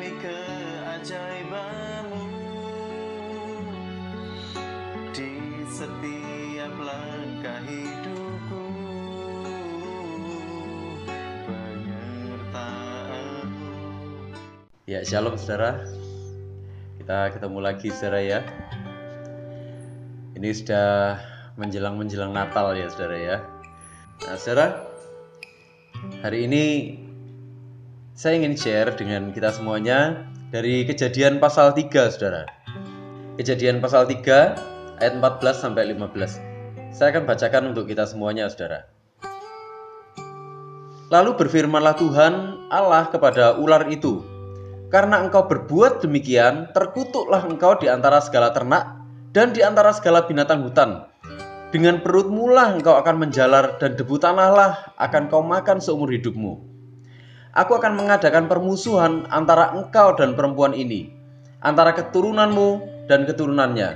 demi keajaibanmu di setiap langkah hidupku, penyertaanmu. Ya, shalom saudara. Kita ketemu lagi saudara ya. Ini sudah menjelang Natal ya saudara ya. Nah saudara, hari ini saya ingin share dengan kita semuanya dari Kejadian pasal 3 saudara. Kejadian pasal 3 ayat 14 sampai 15. Saya akan bacakan untuk kita semuanya saudara. Lalu berfirmanlah Tuhan Allah kepada ular itu, "Karena engkau berbuat demikian, terkutuklah engkau di antara segala ternak dan di antara segala binatang hutan. Dengan perutmu lah engkau akan menjalar, dan debu tanahlah akan kau makan seumur hidupmu. Aku akan mengadakan permusuhan antara engkau dan perempuan ini, antara keturunanmu dan keturunannya.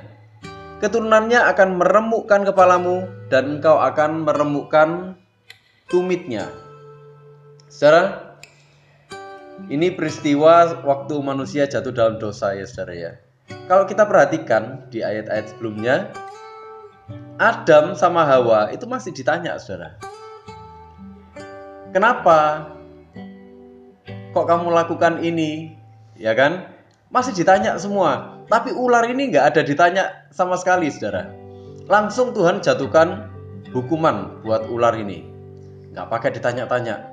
Keturunannya akan meremukkan kepalamu, dan engkau akan meremukkan tumitnya." Saudara, ini peristiwa waktu manusia jatuh dalam dosa ya saudara ya. Kalau kita perhatikan di ayat-ayat sebelumnya, Adam sama Hawa itu masih ditanya saudara. Kenapa kok kamu lakukan ini? Ya kan? Masih ditanya semua. Tapi ular ini nggak ada ditanya sama sekali saudara. Langsung Tuhan jatuhkan hukuman buat ular ini. Nggak pakai ditanya-tanya.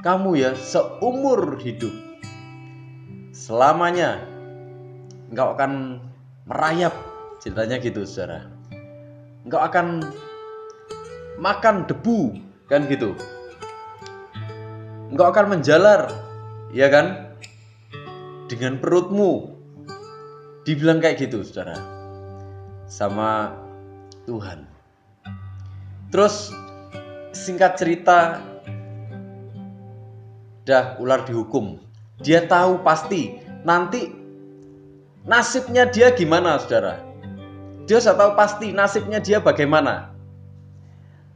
Kamu ya seumur hidup, selamanya engkau akan merayap, ceritanya gitu saudara. Engkau akan makan debu, kan gitu. Engkau akan menjalar, ya kan, dengan perutmu. Dibilang kayak gitu saudara sama Tuhan. Terus singkat cerita, dah ular dihukum. Dia tahu pasti nanti nasibnya dia gimana saudara. Dia sudah tahu pasti nasibnya dia bagaimana.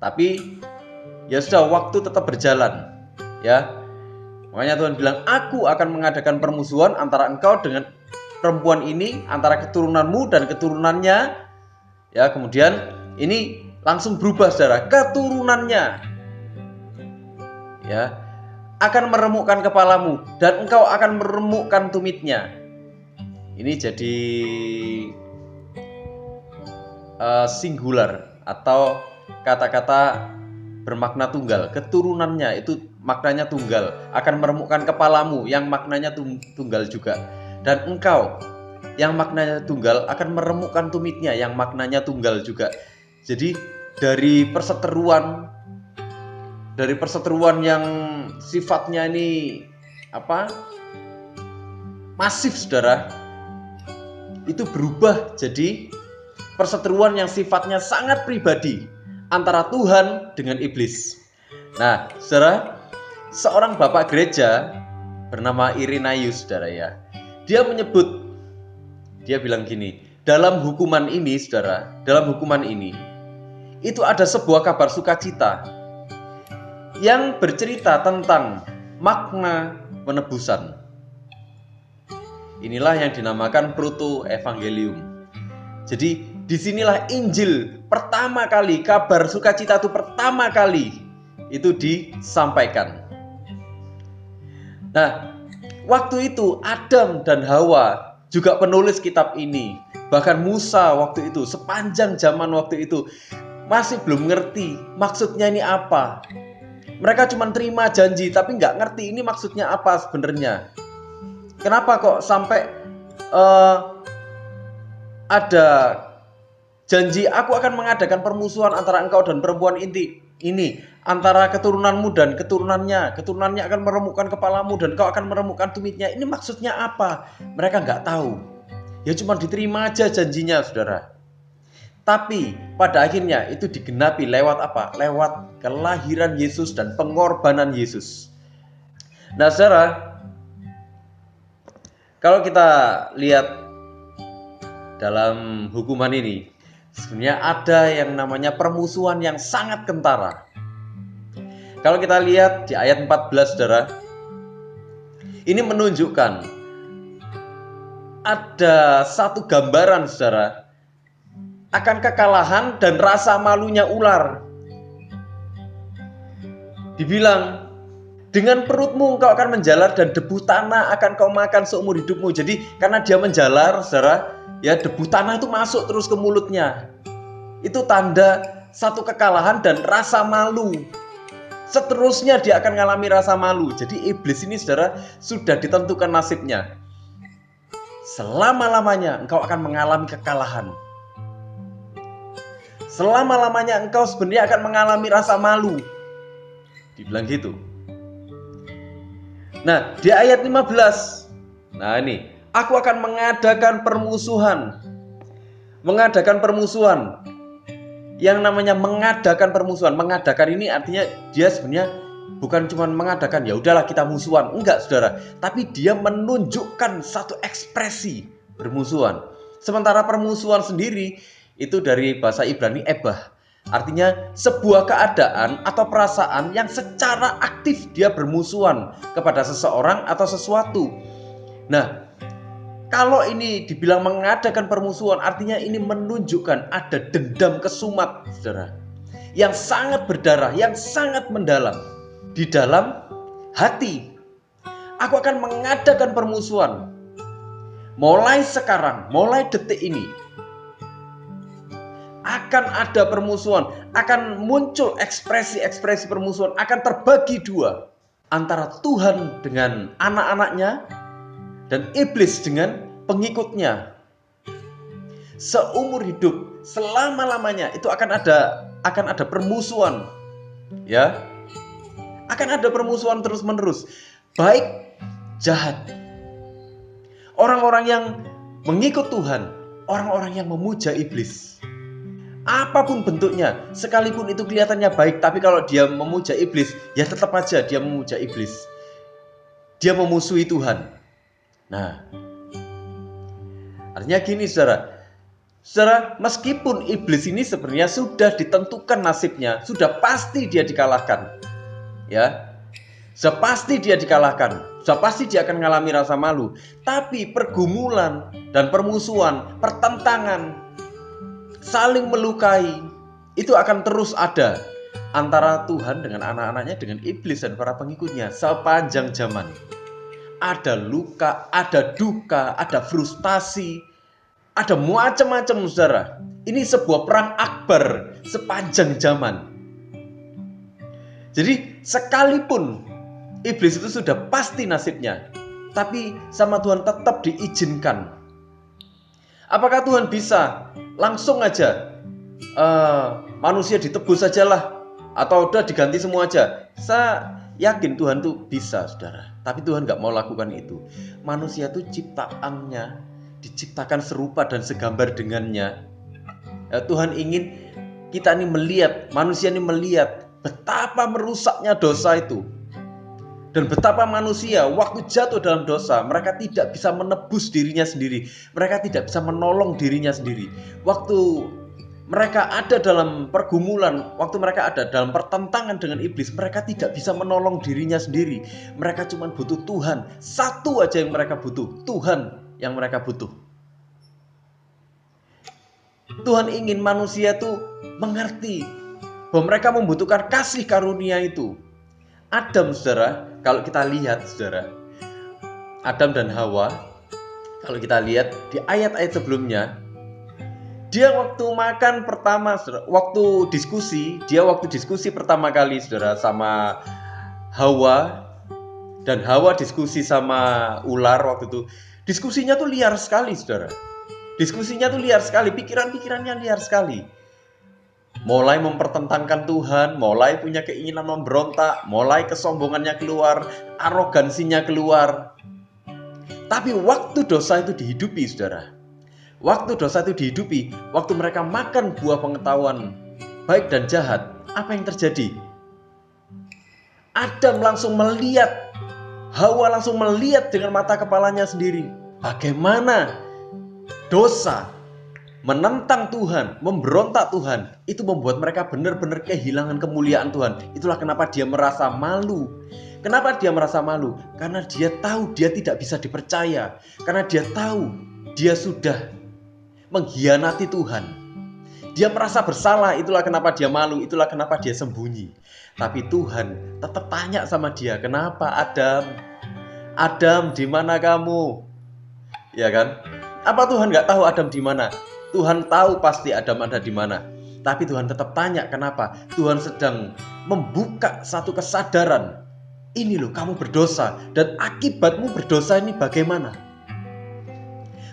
Tapi ya sudah, waktu tetap berjalan ya. Makanya Tuhan bilang, "Aku akan mengadakan permusuhan antara engkau dengan perempuan ini, antara keturunanmu dan keturunannya." Ya, kemudian ini langsung berubah saudara, keturunannya ya akan meremukkan kepalamu, dan engkau akan meremukkan tumitnya. Ini jadi singular atau kata-kata bermakna tunggal. Keturunannya itu maknanya tunggal, akan meremukkan kepalamu yang maknanya tunggal juga. Dan engkau yang maknanya tunggal akan meremukkan tumitnya yang maknanya tunggal juga. Jadi dari perseteruan yang sifatnya ini masif saudara, itu berubah jadi perseteruan yang sifatnya sangat pribadi antara Tuhan dengan iblis. Nah saudara, seorang bapak gereja bernama Irenaeus saudara ya, dia bilang gini, dalam hukuman ini saudara, dalam hukuman ini itu ada sebuah kabar sukacita yang bercerita tentang makna penebusan. Inilah yang dinamakan proto-evangelium. Jadi disinilah Injil pertama kali, kabar sukacita itu pertama kali itu disampaikan. Nah, waktu itu Adam dan Hawa juga penulis kitab ini, bahkan Musa waktu itu, sepanjang zaman waktu itu masih belum ngerti maksudnya ini apa. Mereka cuma terima janji tapi nggak ngerti ini maksudnya apa sebenarnya. Kenapa kok sampai ada janji, "Aku akan mengadakan permusuhan antara engkau dan perempuan ini, antara keturunanmu dan keturunannya. Keturunannya akan meremukkan kepalamu dan kau akan meremukkan tumitnya." Ini maksudnya apa? Mereka nggak tahu. Ya cuma diterima aja janjinya saudara. Tapi pada akhirnya itu digenapi lewat apa? Lewat kelahiran Yesus dan pengorbanan Yesus. Nah saudara, kalau kita lihat dalam hukuman ini, sebenarnya ada yang namanya permusuhan yang sangat kentara. Kalau kita lihat di ayat 14 saudara, ini menunjukkan ada satu gambaran, saudara, akan kekalahan dan rasa malunya ular. Dibilang, dengan perutmu engkau akan menjalar dan debu tanah akan kau makan seumur hidupmu. Jadi karena dia menjalar, saudara, ya debu tanah itu masuk terus ke mulutnya. Itu tanda satu kekalahan dan rasa malu. Seterusnya dia akan mengalami rasa malu. Jadi iblis ini, saudara, sudah ditentukan nasibnya. Selama-lamanya engkau akan mengalami kekalahan. Selama-lamanya engkau sebenarnya akan mengalami rasa malu. Dibilang gitu. Nah, di ayat 15. Nah ini, aku akan mengadakan permusuhan. Mengadakan permusuhan. Yang namanya mengadakan permusuhan. Mengadakan ini artinya dia sebenarnya bukan cuma mengadakan, ya udahlah kita musuhan. Enggak, saudara. Tapi dia menunjukkan satu ekspresi bermusuhan. Sementara permusuhan sendiri itu dari bahasa Ibrani ebah. Artinya sebuah keadaan atau perasaan yang secara aktif dia bermusuhan kepada seseorang atau sesuatu. Nah, kalau ini dibilang mengadakan permusuhan, artinya ini menunjukkan ada dendam kesumat, saudara, yang sangat berdarah, yang sangat mendalam di dalam hati. Aku akan mengadakan permusuhan mulai sekarang, mulai detik ini. Akan ada permusuhan, akan muncul ekspresi-ekspresi permusuhan, akan terbagi dua antara Tuhan dengan anak-anaknya dan iblis dengan pengikutnya. Seumur hidup, selama-lamanya itu akan ada permusuhan, ya, akan ada permusuhan terus-menerus, baik jahat. Orang-orang yang mengikut Tuhan, orang-orang yang memuja iblis. Apapun bentuknya, sekalipun itu kelihatannya baik, tapi kalau dia memuja iblis, ya tetap aja dia memuja iblis. Dia memusuhi Tuhan. Nah, artinya gini, saudara. Saudara, meskipun iblis ini sebenarnya sudah ditentukan nasibnya, sudah pasti dia dikalahkan. Ya. Sudah pasti dia dikalahkan. Sudah pasti dia akan mengalami rasa malu. Tapi pergumulan dan permusuhan, pertentangan, saling melukai, itu akan terus ada antara Tuhan dengan anak-anaknya, dengan iblis dan para pengikutnya sepanjang zaman. Ada luka, ada duka, ada frustasi, ada macam-macam, saudara. Ini sebuah perang akbar sepanjang zaman. Jadi sekalipun iblis itu sudah pasti nasibnya, tapi sama Tuhan tetap diizinkan. Apakah Tuhan bisa langsung aja manusia ditebus sajalah, atau udah diganti semua aja? Saya yakin Tuhan tuh bisa, saudara. Tapi Tuhan gak mau lakukan itu. Manusia tuh ciptaannya diciptakan serupa dan segambar dengannya. Tuhan ingin kita ini melihat, manusia ini melihat betapa merusaknya dosa itu. Dan betapa manusia waktu jatuh dalam dosa, mereka tidak bisa menebus dirinya sendiri. Mereka tidak bisa menolong dirinya sendiri. Waktu mereka ada dalam pergumulan, waktu mereka ada dalam pertentangan dengan iblis, mereka tidak bisa menolong dirinya sendiri. Mereka cuma butuh Tuhan. Satu aja yang mereka butuh, Tuhan yang mereka butuh. Tuhan ingin manusia tuh mengerti bahwa mereka membutuhkan kasih karunia itu. Adam, saudara, kalau kita lihat, saudara, Adam dan Hawa, kalau kita lihat di ayat-ayat sebelumnya, dia waktu makan pertama, saudara, waktu diskusi pertama kali, saudara, sama Hawa, dan Hawa diskusi sama ular waktu itu. Diskusinya tuh liar sekali, saudara. Diskusinya tuh liar sekali, pikiran-pikirannya liar sekali. Mulai mempertentangkan Tuhan, mulai punya keinginan memberontak, mulai kesombongannya keluar, arogansinya keluar. Tapi waktu dosa itu dihidupi, saudara, waktu dosa itu dihidupi, waktu mereka makan buah pengetahuan baik dan jahat, apa yang terjadi? Adam langsung melihat, Hawa langsung melihat dengan mata kepalanya sendiri bagaimana dosa menentang Tuhan, memberontak Tuhan, itu membuat mereka benar-benar kehilangan kemuliaan Tuhan. Itulah kenapa dia merasa malu. Kenapa dia merasa malu? Karena dia tahu dia tidak bisa dipercaya. Karena dia tahu dia sudah mengkhianati Tuhan. Dia merasa bersalah, itulah kenapa dia malu, itulah kenapa dia sembunyi. Tapi Tuhan tetap tanya sama dia, kenapa Adam? Adam, di mana kamu? Ya kan? Apa Tuhan nggak tahu Adam di mana? Tuhan tahu pasti Adam ada di mana. Tapi Tuhan tetap tanya, kenapa? Tuhan sedang membuka satu kesadaran. Ini loh, kamu berdosa dan akibatmu berdosa ini bagaimana?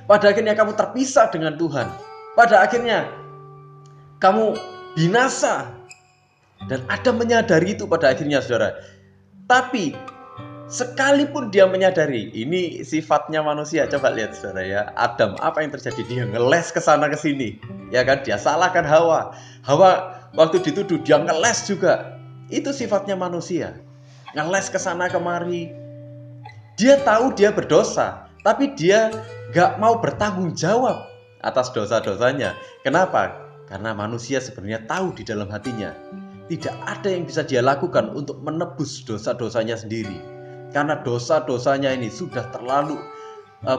Pada akhirnya kamu terpisah dengan Tuhan. Pada akhirnya kamu binasa. Dan Adam menyadari itu pada akhirnya, saudara. Tapi sekalipun dia menyadari, ini sifatnya manusia. Coba lihat, saudara ya. Adam, apa yang terjadi? Dia ngeles ke sana ke sini. Ya kan, dia salahkan Hawa. Hawa waktu dituduh dia ngeles juga. Itu sifatnya manusia. Ngeles ke sana kemari. Dia tahu dia berdosa, tapi dia gak mau bertanggung jawab atas dosa-dosanya. Kenapa? Karena manusia sebenarnya tahu di dalam hatinya tidak ada yang bisa dia lakukan untuk menebus dosa-dosanya sendiri. Karena dosa-dosanya ini sudah terlalu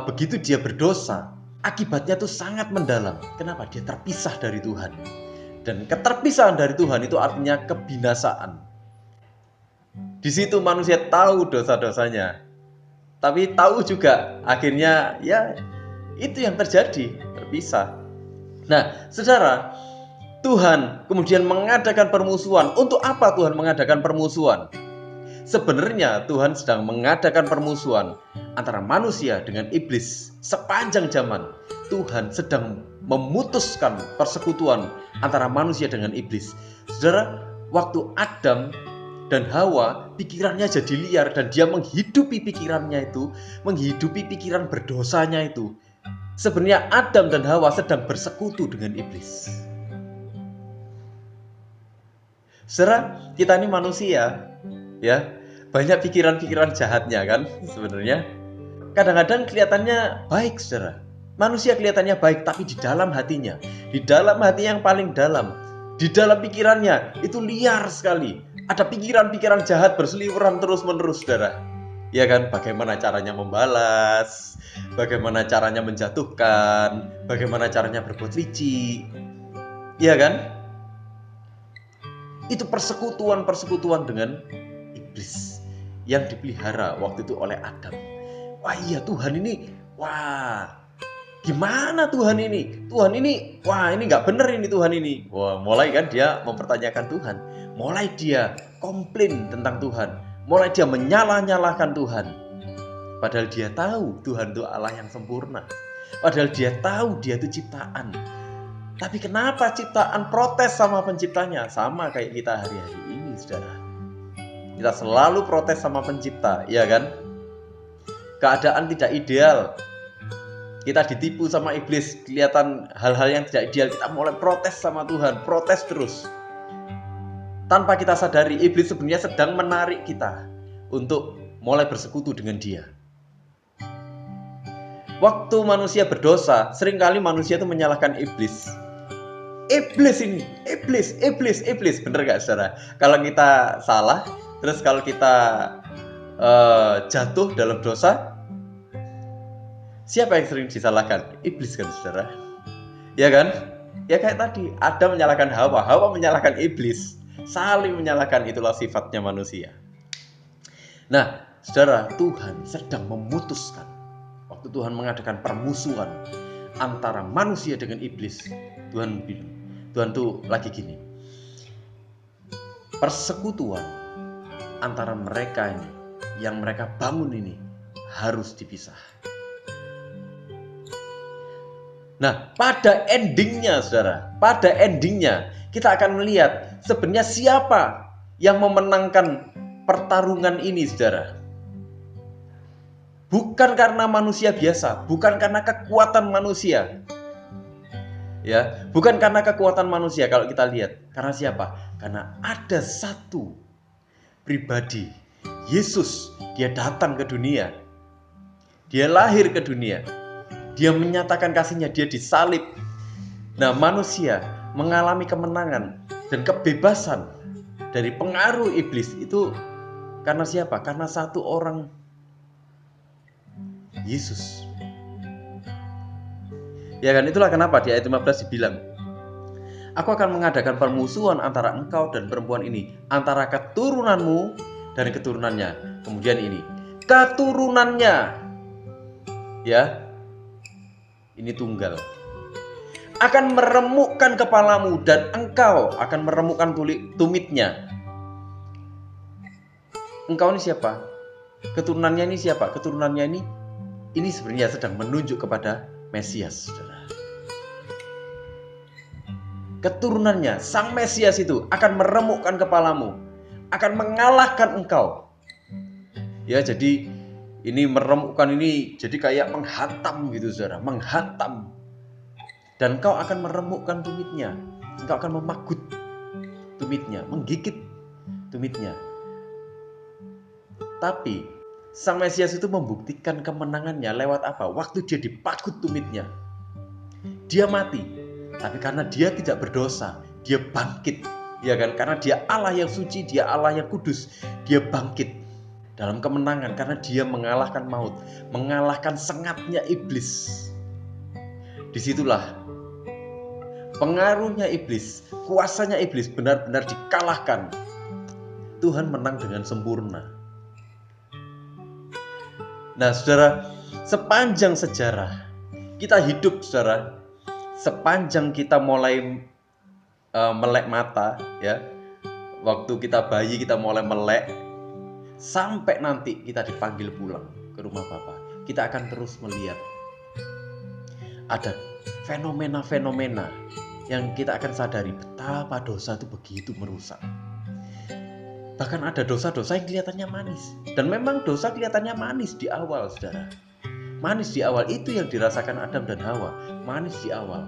begitu dia berdosa, akibatnya itu sangat mendalam. Kenapa? Dia terpisah dari Tuhan. Dan keterpisahan dari Tuhan itu artinya kebinasaan. Di situ manusia tahu dosa-dosanya, tapi tahu juga akhirnya ya itu yang terjadi, terpisah. Nah, saudara, Tuhan kemudian mengadakan permusuhan. Untuk apa Tuhan mengadakan permusuhan? Sebenarnya Tuhan sedang mengadakan permusuhan antara manusia dengan iblis. Sepanjang zaman Tuhan sedang memutuskan persekutuan antara manusia dengan iblis. Saudara, waktu Adam dan Hawa pikirannya jadi liar dan dia menghidupi pikirannya itu, menghidupi pikiran berdosanya itu. Sebenarnya Adam dan Hawa sedang bersekutu dengan iblis. Saudara, kita ini manusia, ya, banyak pikiran-pikiran jahatnya kan sebenarnya. Kadang-kadang kelihatannya baik, saudara. Manusia kelihatannya baik, tapi di dalam hatinya, di dalam hati yang paling dalam, di dalam pikirannya itu liar sekali. Ada pikiran-pikiran jahat berseliweran terus-menerus, saudara. Ya kan, bagaimana caranya membalas, bagaimana caranya menjatuhkan, bagaimana caranya berbuat licik. Ya kan? Itu persekutuan-persekutuan dengan iblis yang dipelihara waktu itu oleh Adam. Wah iya, Tuhan ini, wah gimana Tuhan ini? Tuhan ini, wah ini gak bener ini Tuhan ini. Wah, mulai kan dia mempertanyakan Tuhan. Mulai dia komplain tentang Tuhan. Mulai dia menyalah-nyalahkan Tuhan. Padahal dia tahu Tuhan itu Allah yang sempurna. Padahal dia tahu dia itu ciptaan. Tapi kenapa ciptaan protes sama penciptanya? Sama kayak kita hari-hari ini, saudara. Kita selalu protes sama pencipta, ya kan? Keadaan tidak ideal. Kita ditipu sama iblis, kelihatan hal-hal yang tidak ideal. Kita mulai protes sama Tuhan, protes terus. Tanpa kita sadari, iblis sebenarnya sedang menarik kita untuk mulai bersekutu dengan dia. Waktu manusia berdosa, seringkali manusia itu menyalahkan iblis. Iblis ini, iblis. Bener gak, saudara? Kalau kita salah, terus kalau kita jatuh dalam dosa, siapa yang sering disalahkan? Iblis kan, saudara? Ya kan? Ya kayak tadi, Adam menyalahkan Hawa, Hawa menyalahkan iblis. Saling menyalahkan, itulah sifatnya manusia. Nah, saudara, Tuhan sedang memutuskan. Waktu Tuhan mengadakan permusuhan antara manusia dengan iblis, Tuhan tuh lagi gini. Persekutuan antara mereka ini, yang mereka bangun ini, harus dipisah. Nah, pada endingnya, saudara, pada endingnya kita akan melihat sebenarnya siapa yang memenangkan pertarungan ini, saudara. Bukan karena manusia biasa, bukan karena kekuatan manusia. Ya, bukan karena kekuatan manusia kalau kita lihat. Karena siapa? Karena ada satu pribadi, Yesus. Dia datang ke dunia. Dia lahir ke dunia. Dia menyatakan kasihnya, dia disalib. Nah, manusia mengalami kemenangan dan kebebasan dari pengaruh iblis itu karena siapa? Karena satu orang, Yesus. Ya kan, itulah kenapa di ayat 15 dibilang, aku akan mengadakan permusuhan antara engkau dan perempuan ini, antara keturunanmu dan keturunannya. Kemudian ini, keturunannya, ya, ini tunggal, akan meremukkan kepalamu dan engkau akan meremukkan tumitnya. Engkau ini siapa? Keturunannya ini siapa? Keturunannya ini sebenarnya sedang menunjuk kepada Mesias, saudara. Keturunannya, sang Mesias itu akan meremukkan kepalamu, akan mengalahkan engkau. Ya, jadi ini meremukkan ini jadi kayak menghantam gitu, saudara, menghantam. Dan engkau akan meremukkan tumitnya, engkau akan memagut tumitnya, menggigit tumitnya. Tapi sang Mesias itu membuktikan kemenangannya lewat apa? Waktu dia dipagut tumitnya, dia mati. Tapi karena dia tidak berdosa, dia bangkit. Ya kan? Karena dia Allah yang suci, dia Allah yang kudus, dia bangkit dalam kemenangan karena dia mengalahkan maut, mengalahkan sengatnya iblis. Disitulah pengaruhnya iblis, kuasanya iblis benar-benar dikalahkan. Tuhan menang dengan sempurna. Nah, saudara, sepanjang sejarah kita hidup, saudara, sepanjang kita mulai melek mata, ya, waktu kita bayi kita mulai melek, sampai nanti kita dipanggil pulang ke rumah Bapa, kita akan terus melihat ada fenomena-fenomena yang kita akan sadari betapa dosa itu begitu merusak. Bahkan ada dosa-dosa yang kelihatannya manis. Dan memang dosa kelihatannya manis di awal, saudara. Manis di awal, itu yang dirasakan Adam dan Hawa. Manis di awal.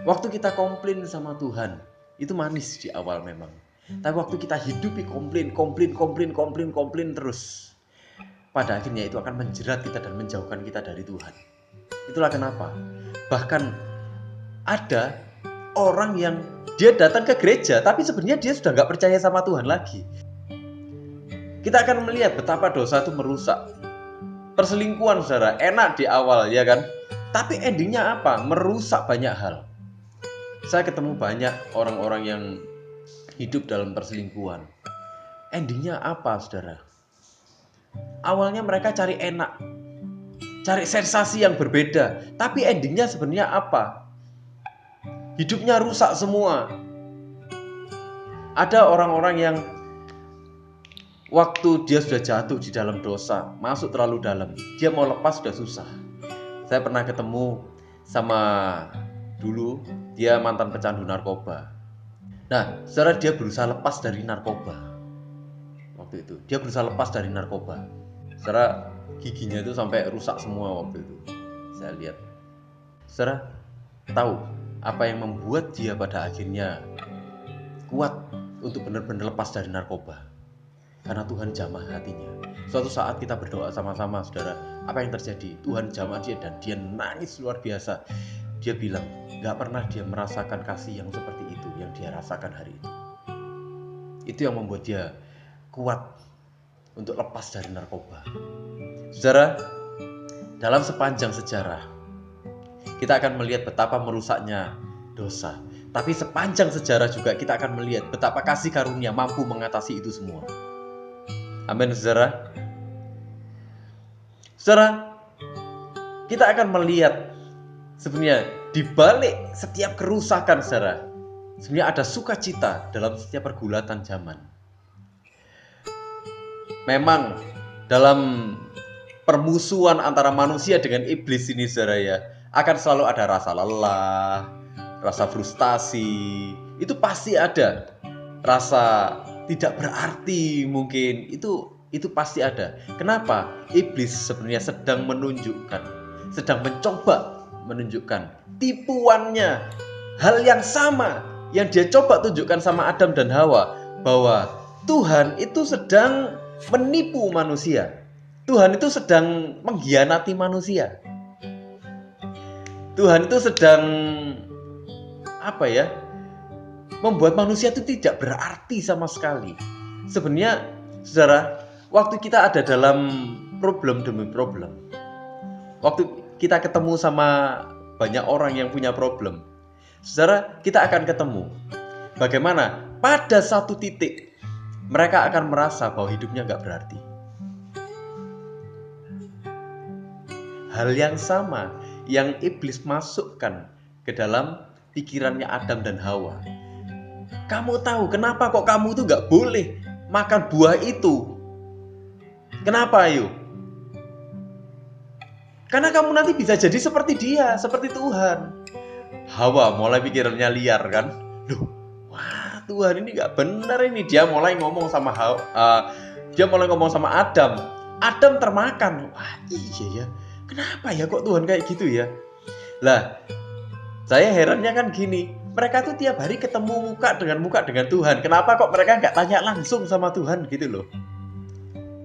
Waktu kita komplain sama Tuhan, itu manis di awal memang. Tapi waktu kita hidupi komplain terus, pada akhirnya itu akan menjerat kita dan menjauhkan kita dari Tuhan. Itulah kenapa bahkan ada orang yang dia datang ke gereja, tapi sebenarnya dia sudah nggak percaya sama Tuhan lagi. Kita akan melihat betapa dosa itu merusak. Perselingkuhan, saudara, enak di awal, ya kan? Tapi endingnya apa? Merusak banyak hal. Saya ketemu banyak orang-orang yang hidup dalam perselingkuhan. Endingnya apa, saudara? Awalnya mereka cari enak, cari sensasi yang berbeda. Tapi endingnya sebenarnya apa? Hidupnya rusak semua. Ada orang-orang yang waktu dia sudah jatuh di dalam dosa, masuk terlalu dalam, dia mau lepas sudah susah. Saya pernah ketemu sama dulu, dia mantan pecandu narkoba. Nah, saudara, dia berusaha lepas dari narkoba. Waktu itu, dia berusaha lepas dari narkoba. Saudara, giginya itu sampai rusak semua waktu itu. Saya lihat. Saudara, tahu apa yang membuat dia pada akhirnya kuat untuk benar-benar lepas dari narkoba? Karena Tuhan jamah hatinya. Suatu saat kita berdoa sama-sama, saudara, apa yang terjadi? Tuhan jamah dia dan dia nangis luar biasa. Dia bilang, gak pernah dia merasakan kasih yang seperti itu yang dia rasakan hari itu. Itu yang membuat dia kuat untuk lepas dari narkoba. Saudara, dalam sepanjang sejarah kita akan melihat betapa merusaknya dosa. Tapi sepanjang sejarah juga kita akan melihat betapa kasih karunia mampu mengatasi itu semua. Amin, saudara. Saudara, kita akan melihat sebenarnya di balik setiap kerusakan, saudara, sebenarnya ada sukacita dalam setiap pergulatan zaman. Memang dalam permusuhan antara manusia dengan iblis ini, saudara, ya, akan selalu ada rasa lelah, rasa frustasi, itu pasti ada. Rasa tidak berarti mungkin, itu pasti ada. Kenapa? Iblis sebenarnya sedang menunjukkan, sedang mencoba menunjukkan tipuannya. Hal yang sama yang dia coba tunjukkan sama Adam dan Hawa, bahwa Tuhan itu sedang menipu manusia. Tuhan itu sedang mengkhianati manusia. Tuhan itu sedang membuat manusia itu tidak berarti sama sekali. Sebenarnya, saudara, waktu kita ada dalam problem demi problem, waktu kita ketemu sama banyak orang yang punya problem, saudara, kita akan ketemu bagaimana pada satu titik mereka akan merasa bahwa hidupnya nggak berarti. Hal yang sama yang iblis masukkan ke dalam pikirannya Adam dan Hawa. Kamu tahu kenapa kok kamu itu nggak boleh makan buah itu? Kenapa ayo? Karena kamu nanti bisa jadi seperti dia, seperti Tuhan. Hawa mulai pikirannya liar kan? Loh, wah Tuhan ini nggak benar ini. Dia mulai ngomong sama Adam. Adam termakan. Wah iya ya. Kenapa ya kok Tuhan kayak gitu ya? Lah, saya herannya kan gini. Mereka tuh tiap hari ketemu muka dengan Tuhan. Kenapa kok mereka nggak tanya langsung sama Tuhan gitu loh?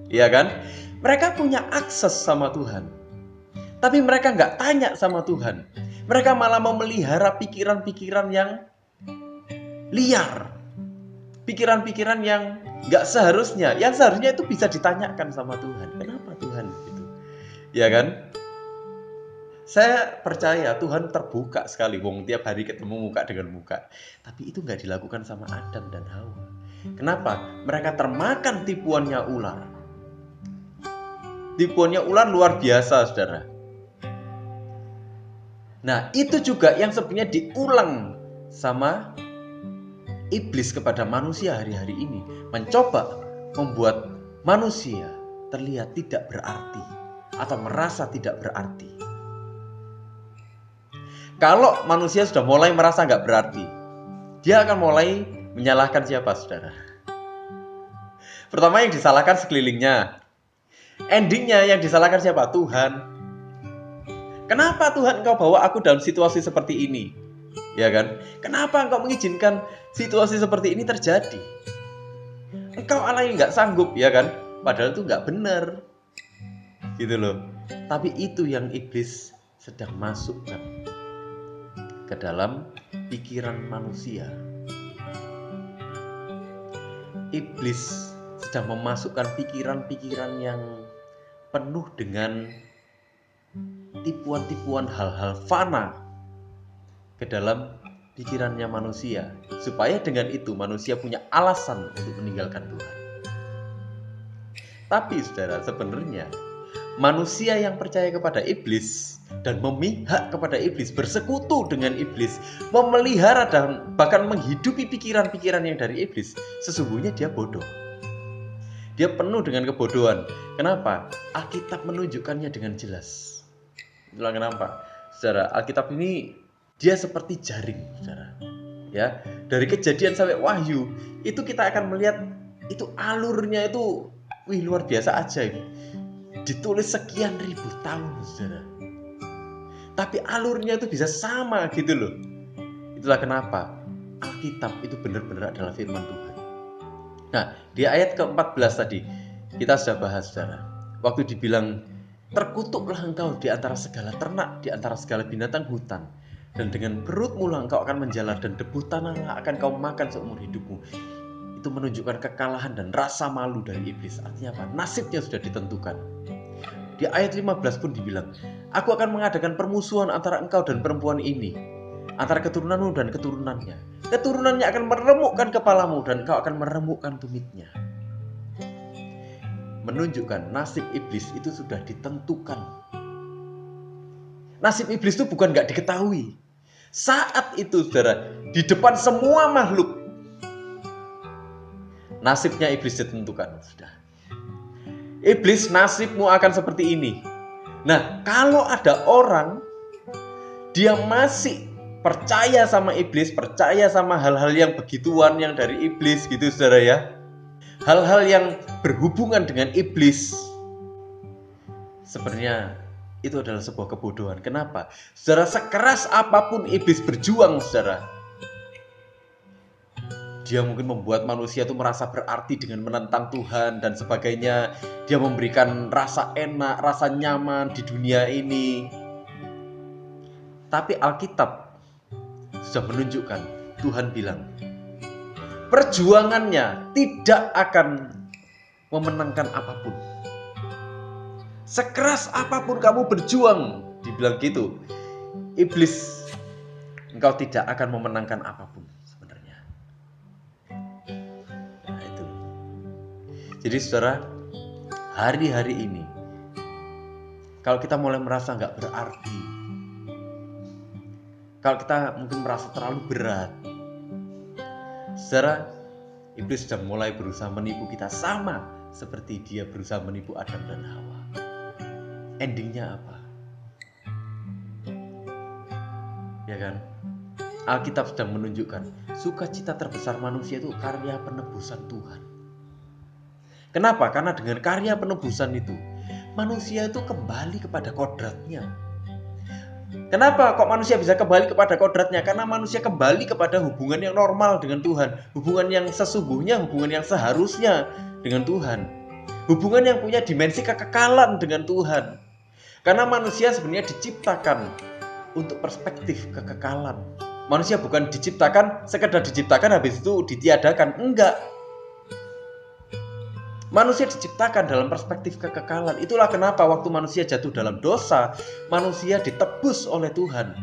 Iya kan? Mereka punya akses sama Tuhan. Tapi mereka nggak tanya sama Tuhan. Mereka malah memelihara pikiran-pikiran yang liar. Pikiran-pikiran yang nggak seharusnya. Yang seharusnya itu bisa ditanyakan sama Tuhan. Kenapa Tuhan gitu? Ya kan? Saya percaya Tuhan terbuka sekali. Wong tiap hari ketemu muka dengan muka. Tapi itu nggak dilakukan sama Adam dan Hawa. Kenapa? Mereka termakan tipuannya ular. Tipuannya ular luar biasa, saudara. Nah, itu juga yang sebenarnya diulang sama iblis kepada manusia hari-hari ini. Mencoba membuat manusia terlihat tidak berarti atau merasa tidak berarti. Kalau manusia sudah mulai merasa nggak berarti, dia akan mulai menyalahkan siapa, saudara? Pertama yang disalahkan sekelilingnya. Endingnya yang disalahkan siapa? Tuhan. Kenapa Tuhan engkau bawa aku dalam situasi seperti ini? Ya kan? Kenapa engkau mengizinkan situasi seperti ini terjadi? Engkau Allah yang nggak sanggup, ya kan? Padahal itu nggak benar. Gitu loh. Tapi itu yang iblis sedang masukkan ke dalam pikiran manusia. Iblis sedang memasukkan pikiran-pikiran yang penuh dengan tipuan-tipuan hal-hal fana ke dalam pikirannya manusia, supaya dengan itu manusia punya alasan untuk meninggalkan Tuhan. Tapi saudara, sebenarnya manusia yang percaya kepada iblis dan memihak kepada iblis, bersekutu dengan iblis, memelihara dan bahkan menghidupi pikiran-pikiran yang dari iblis, sesungguhnya dia bodoh. Dia penuh dengan kebodohan. Kenapa? Alkitab menunjukkannya dengan jelas. Itulah kenapa, saudara, Alkitab ini dia seperti jaring, saudara. Ya, dari Kejadian sampai Wahyu itu kita akan melihat itu alurnya itu, luar biasa ajaib. Ditulis sekian ribu tahun, saudara. Tapi alurnya itu bisa sama gitu loh. Itulah kenapa Alkitab itu benar-benar adalah firman Tuhan. Nah, di ayat ke-14 tadi kita sudah bahas, saudara. Waktu dibilang terkutuklah engkau di antara segala ternak, di antara segala binatang hutan, dan dengan perutmu lah engkau akan menjalar, dan debu tanahlah akan kau makan seumur hidupmu. Itu menunjukkan kekalahan dan rasa malu dari iblis. Artinya apa? Nasibnya sudah ditentukan. Di ayat 15 pun dibilang, aku akan mengadakan permusuhan antara engkau dan perempuan ini, antara keturunanmu dan keturunannya. Keturunannya akan meremukkan kepalamu dan engkau akan meremukkan tumitnya. Menunjukkan nasib iblis itu sudah ditentukan. Nasib iblis itu bukan gak diketahui. Saat itu, saudara, di depan semua makhluk, nasibnya iblis ditentukan. Sudah. Iblis, nasibmu akan seperti ini. Nah, kalau ada orang dia masih percaya sama iblis, percaya sama hal-hal yang begituan yang dari iblis gitu, saudara ya. Hal-hal yang berhubungan dengan iblis, sebenarnya itu adalah sebuah kebodohan. Kenapa? Saudara, sekeras apapun iblis berjuang, saudara, dia mungkin membuat manusia itu merasa berarti dengan menentang Tuhan dan sebagainya. Dia memberikan rasa enak, rasa nyaman di dunia ini. Tapi Alkitab sudah menunjukkan, Tuhan bilang, perjuangannya tidak akan memenangkan apapun. Sekeras apapun kamu berjuang di dibilang gitu, iblis, engkau tidak akan memenangkan apapun sebenarnya. Nah itu. Jadi saudara, hari-hari ini kalau kita mulai merasa nggak berarti, kalau kita mungkin merasa terlalu berat, saudara, iblis sudah mulai berusaha menipu kita sama seperti dia berusaha menipu Adam dan Hawa. Endingnya apa? Ya kan? Alkitab sedang menunjukkan sukacita terbesar manusia itu karya penebusan Tuhan. Kenapa? Karena dengan karya penebusan itu manusia itu kembali kepada kodratnya. Kenapa kok manusia bisa kembali kepada kodratnya? Karena manusia kembali kepada hubungan yang normal dengan Tuhan, hubungan yang sesungguhnya, hubungan yang seharusnya dengan Tuhan, hubungan yang punya dimensi kekekalan dengan Tuhan. Karena manusia sebenarnya diciptakan untuk perspektif kekekalan. Manusia bukan diciptakan sekedar diciptakan habis itu ditiadakan, enggak. Manusia diciptakan dalam perspektif kekekalan. Itulah kenapa waktu manusia jatuh dalam dosa, manusia ditebus oleh Tuhan.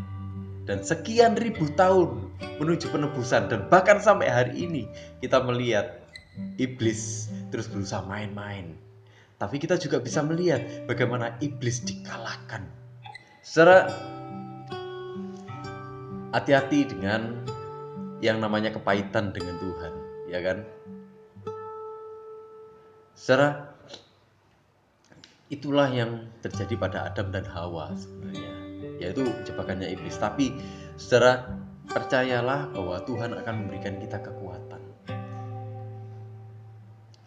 Dan sekian ribu tahun menuju penebusan. Dan bahkan sampai hari ini kita melihat iblis terus berusaha main-main. Tapi kita juga bisa melihat bagaimana iblis dikalahkan. Saudara, hati-hati dengan yang namanya kepahitan dengan Tuhan, ya kan? Saudara, itulah yang terjadi pada Adam dan Hawa sebenarnya, yaitu jebakannya iblis. Tapi saudara, percayalah bahwa Tuhan akan memberikan kita kekuatan.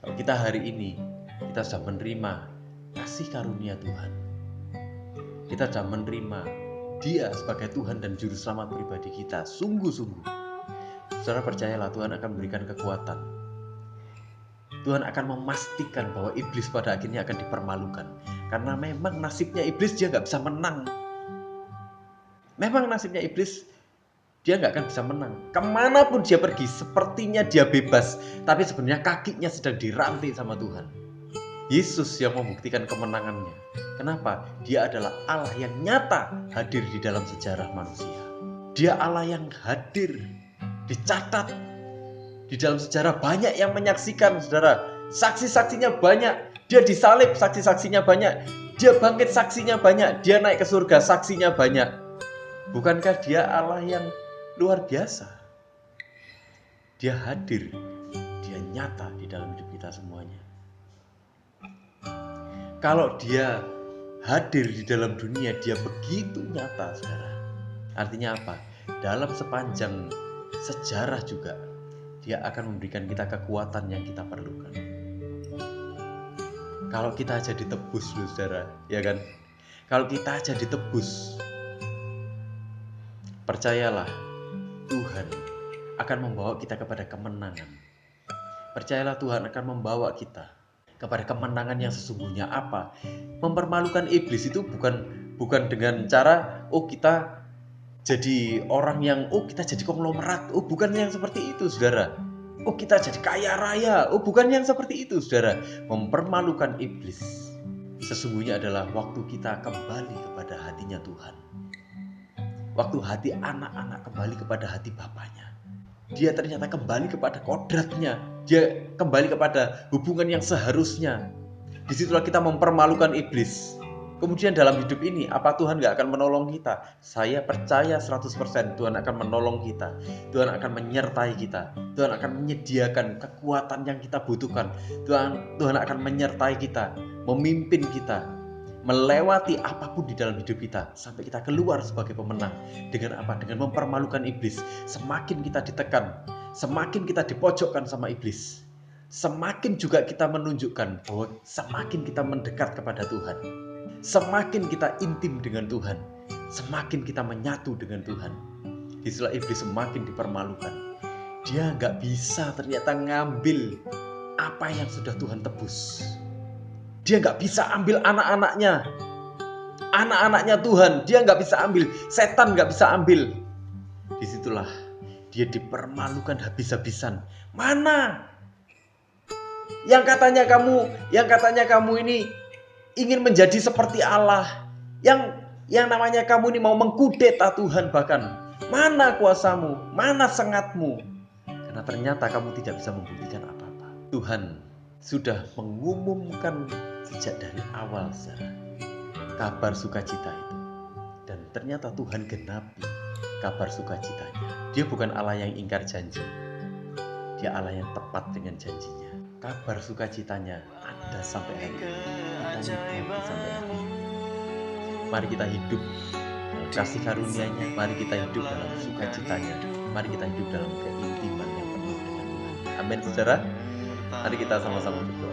Kalau kita hari ini, kita sudah menerima kasih karunia Tuhan, kita sudah menerima Dia sebagai Tuhan dan Juru Selamat pribadi kita, sungguh-sungguh, saudara percayalah Tuhan akan memberikan kekuatan. Tuhan akan memastikan bahwa iblis pada akhirnya akan dipermalukan. Karena memang nasibnya iblis dia nggak bisa menang. Memang nasibnya iblis dia nggak akan bisa menang. Kemanapun dia pergi sepertinya dia bebas. Tapi sebenarnya kakinya sedang dirantai sama Tuhan. Yesus yang membuktikan kemenangannya. Kenapa? Dia adalah Allah yang nyata hadir di dalam sejarah manusia. Dia Allah yang hadir, dicatat di dalam sejarah, banyak yang menyaksikan, saudara. Saksi-saksinya banyak. Dia disalib, saksi-saksinya banyak. Dia bangkit, saksinya banyak. Dia naik ke surga, saksinya banyak. Bukankah dia Allah yang luar biasa? Dia hadir, dia nyata di dalam hidup kita semuanya. Kalau dia hadir di dalam dunia, dia begitu nyata, saudara. Artinya apa? Dalam sepanjang sejarah juga Dia akan memberikan kita kekuatan yang kita perlukan. Kalau kita aja ditebus, saudara, ya kan? Kalau kita aja ditebus, percayalah, Tuhan akan membawa kita kepada kemenangan. Percayalah, Tuhan akan membawa kita kepada kemenangan yang sesungguhnya. Apa? Mempermalukan iblis itu bukan dengan cara kita jadi orang yang kita jadi konglomerat. Bukan yang seperti itu, saudara. Kita jadi kaya raya. Bukan yang seperti itu, saudara. Mempermalukan iblis sesungguhnya adalah waktu kita kembali kepada hatinya Tuhan. Waktu hati anak-anak kembali kepada hati bapaknya. Dia ternyata kembali kepada kodratnya. Dia kembali kepada hubungan yang seharusnya. Disitulah kita mempermalukan iblis. Kemudian dalam hidup ini, apa Tuhan gak akan menolong kita? Saya percaya 100% Tuhan akan menolong kita. Tuhan akan menyertai kita. Tuhan akan menyediakan kekuatan yang kita butuhkan. Tuhan akan menyertai kita, memimpin kita, melewati apapun di dalam hidup kita, sampai kita keluar sebagai pemenang. Dengan apa? Dengan mempermalukan iblis. Semakin kita ditekan, semakin kita dipojokkan sama iblis, semakin juga kita menunjukkan bahwa semakin kita mendekat kepada Tuhan. Semakin kita intim dengan Tuhan, semakin kita menyatu dengan Tuhan. Disitulah iblis semakin dipermalukan. Dia gak bisa ternyata ngambil apa yang sudah Tuhan tebus. Dia gak bisa ambil anak-anaknya. Anak-anaknya Tuhan, dia gak bisa ambil. Setan gak bisa ambil. Disitulah dia dipermalukan habis-habisan. Mana? Yang katanya kamu ini ingin menjadi seperti Allah, yang Yang namanya kamu ini mau mengkudeta Tuhan bahkan. Mana kuasamu? Mana sengatmu? Karena ternyata kamu tidak bisa membuktikan apa-apa. Tuhan sudah mengumumkan sejak dari awal, saudara, kabar sukacita itu. Dan ternyata Tuhan genapi kabar sukacitanya. Dia bukan Allah yang ingkar janji. Dia Allah yang tepat dengan janjinya. Kabar sukacitanya ada sampai hari ini. Kita nikmati sampai hari ini. Mari kita hidup dalam kasih karunia-Nya. Mari kita hidup dalam sukacitanya. Mari kita hidup dalam keintiman yang penuh dengan Tuhan. Amin, saudara. Mari kita sama-sama berdoa.